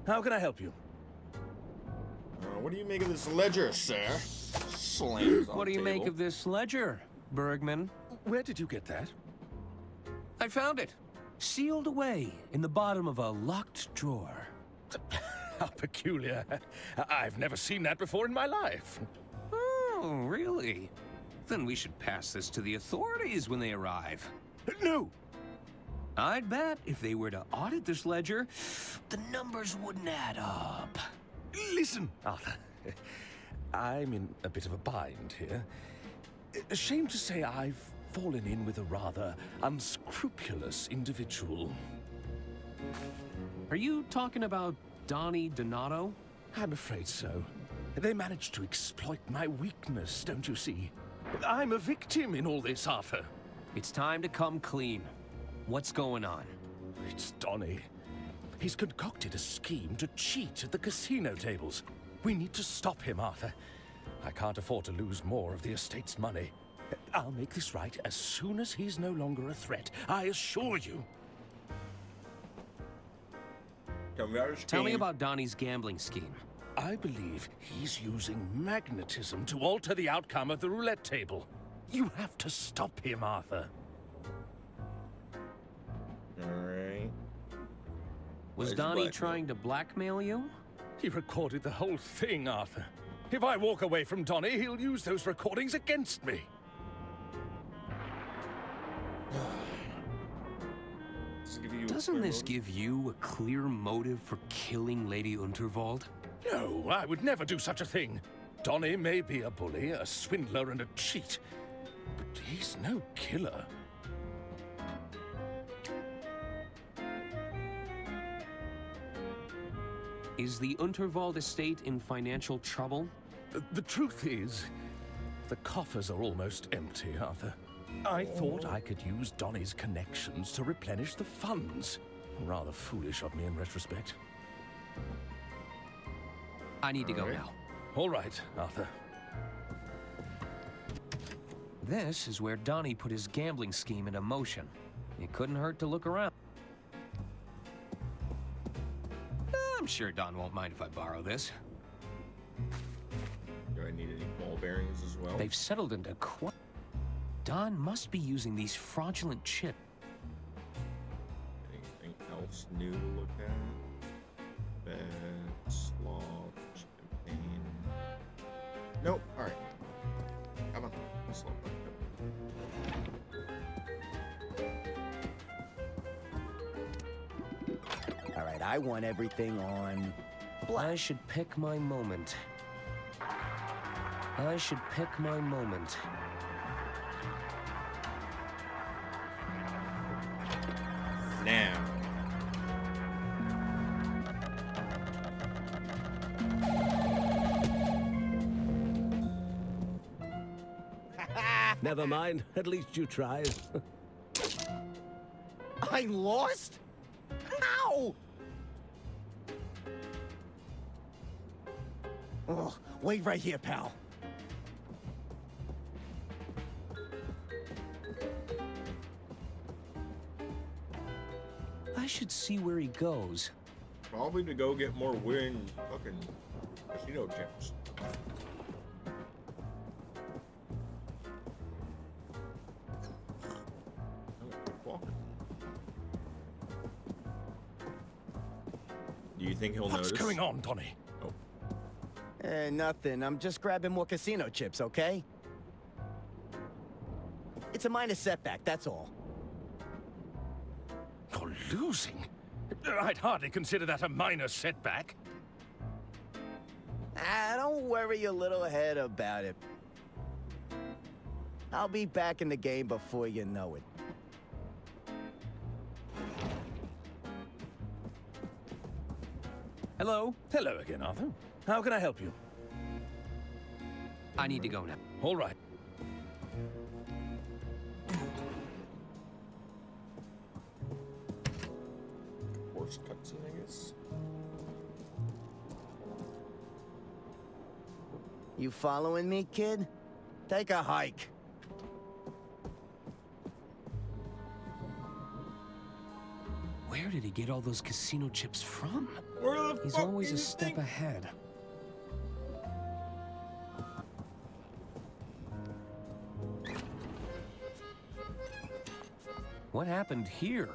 How can I help you? What do you make of this ledger, sir? Slams on What do you table. make of this ledger, Bergman? Where did you get that? I found it. Sealed away in the bottom of a locked drawer. How peculiar. I've never seen that before in my life. Oh, really? Then we should pass this to the authorities when they arrive. No! I'd bet if they were to audit this ledger, the numbers wouldn't add up. Listen, Arthur. I'm in a bit of a bind here. Ashamed to say I've fallen in with a rather unscrupulous individual. Are you talking about Donnie Donato? I'm afraid so. They managed to exploit my weakness, don't you see? I'm a victim in all this, Arthur. It's time to come clean. What's going on? It's Donnie. He's concocted a scheme to cheat at the casino tables. We need to stop him, Arthur. I can't afford to lose more of the estate's money. I'll make this right as soon as he's no longer a threat. I assure you. Tell me about Donnie's gambling scheme. I believe he's using magnetism to alter the outcome of the roulette table. You have to stop him, Arthur. Alright. Was Donnie trying to blackmail you? He recorded the whole thing, Arthur. If I walk away from Donnie, he'll use those recordings against me. Doesn't this give you a clear motive for killing Lady Unterwald? No, I would never do such a thing. Donnie may be a bully, a swindler, and a cheat, but he's no killer. Is the Unterwald estate in financial trouble? The truth is, the coffers are almost empty, Arthur. I thought I could use Donnie's connections to replenish the funds. Rather foolish of me in retrospect. I need to go now. All right, Arthur. This is where Donnie put his gambling scheme into motion. It couldn't hurt to look around. I'm sure Don won't mind if I borrow this. Do I need any ball bearings as well? They've settled into Don must be using these fraudulent chips. Anything else new to look at? Bed, slot, champagne. Nope. All right. Come on. Slow down. All right, I want everything on black. I should pick my moment. I should pick my moment. Now. Never mind. At least you tried. I lost? How? Oh, wait right here, pal. I should see where he goes. Probably to go get more fucking casino chips. Do you think he'll notice? What's going on, Donnie? Oh. Nothing. I'm just grabbing more casino chips, okay? It's a minor setback, that's all. You're losing? I'd hardly consider that a minor setback. Don't worry your little head about it. I'll be back in the game before you know it. Hello? Hello again, Arthur. How can I help you? I need to go now. All right. Horse cutscene, I guess. You following me, kid? Take a hike. Where did he get all those casino chips from? Where the He's fuck always do a you step think? ahead. What happened here?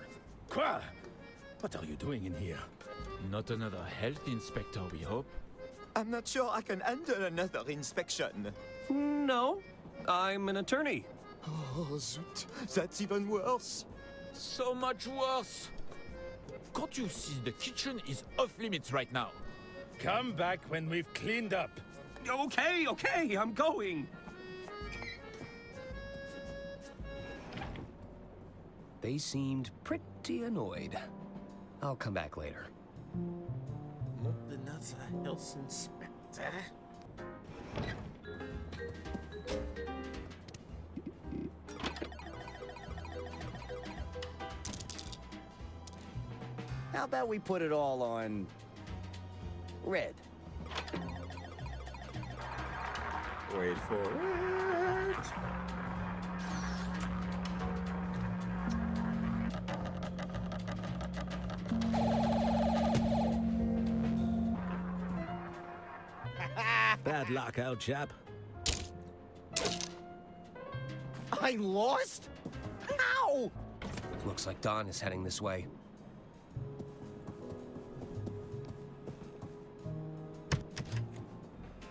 Qua! What are you doing in here? Not another health inspector, we hope. I'm not sure I can handle another inspection. No, I'm an attorney. Oh, zut. That's even worse. So much worse. Can't you see the kitchen is off limits right now? Come back when we've cleaned up. Okay, I'm going. They seemed pretty annoyed. I'll come back later. Not another health inspector. How about we put it all on red? Wait for it. Bad luck, old chap. I lost? How? Looks like Don is heading this way.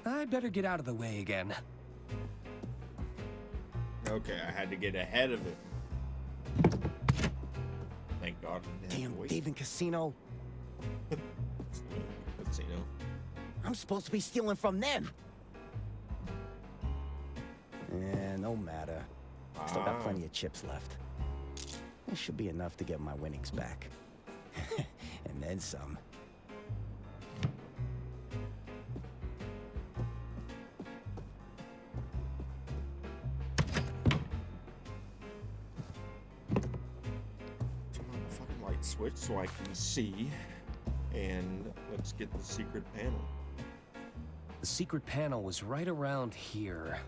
I'd better get out of the way again. Okay, I had to get ahead of it. Thank God. Damn, Dave and Casino. Casino. I'm supposed to be stealing from them. No matter. Still got plenty of chips left. This should be enough to get my winnings back. And then some. switch so I can see. And let's get the secret panel. The secret panel was right around here.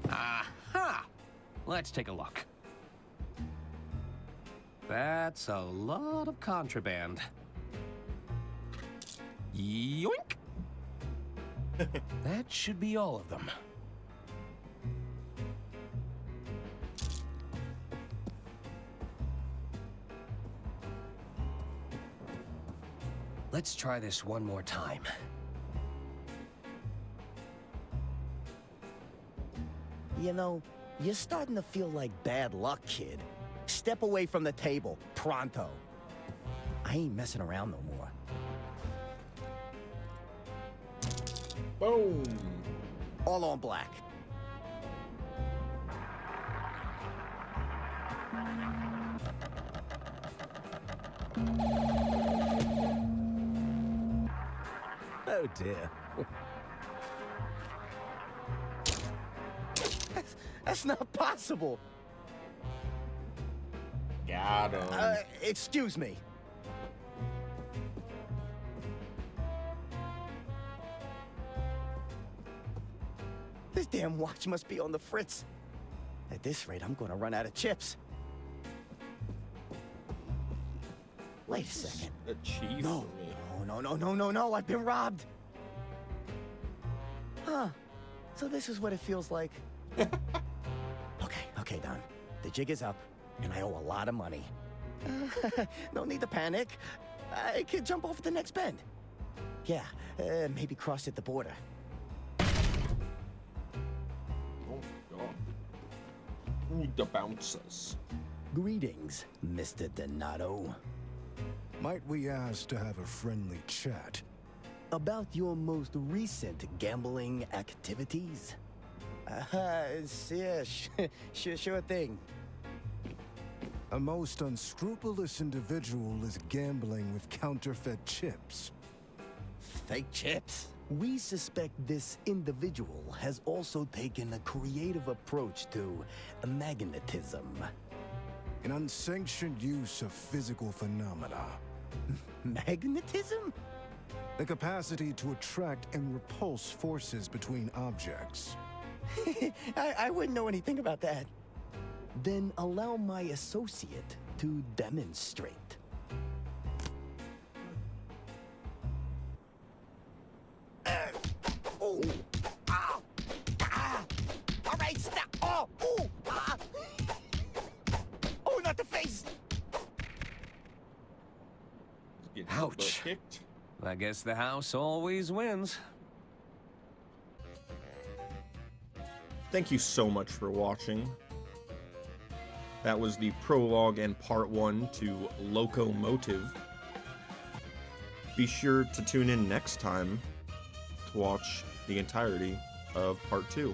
Aha! Let's take a look. That's a lot of contraband. Yoink! That should be all of them. Let's try this one more time. You know, you're starting to feel like bad luck, kid. Step away from the table, pronto. I ain't messing around no more. Boom! All on black. Oh dear. That's not possible. Got him. Excuse me. This damn watch must be on the fritz. At this rate, I'm gonna run out of chips. Wait a second. A chief No. for me. No, I've been robbed. Huh. So this is what it feels like. Okay, Don. The jig is up, and I owe a lot of money. No need to panic. I could jump off the next bend. Yeah, maybe cross at the border. Oh, God. Ooh, the bouncers. Greetings, Mr. Donato. Might we ask to have a friendly chat? About your most recent gambling activities? Yeah, sure thing. A most unscrupulous individual is gambling with counterfeit chips. Fake chips? We suspect this individual has also taken a creative approach to magnetism. An unsanctioned use of physical phenomena. Magnetism? The capacity to attract and repulse forces between objects. I wouldn't know anything about that. Then allow my associate to demonstrate. All right, stop. Oh, not the face. Ouch. I guess the house always wins. Thank you so much for watching. That was the prologue and part 1 to Loco Motive. Be sure to tune in next time to watch the entirety of part 2.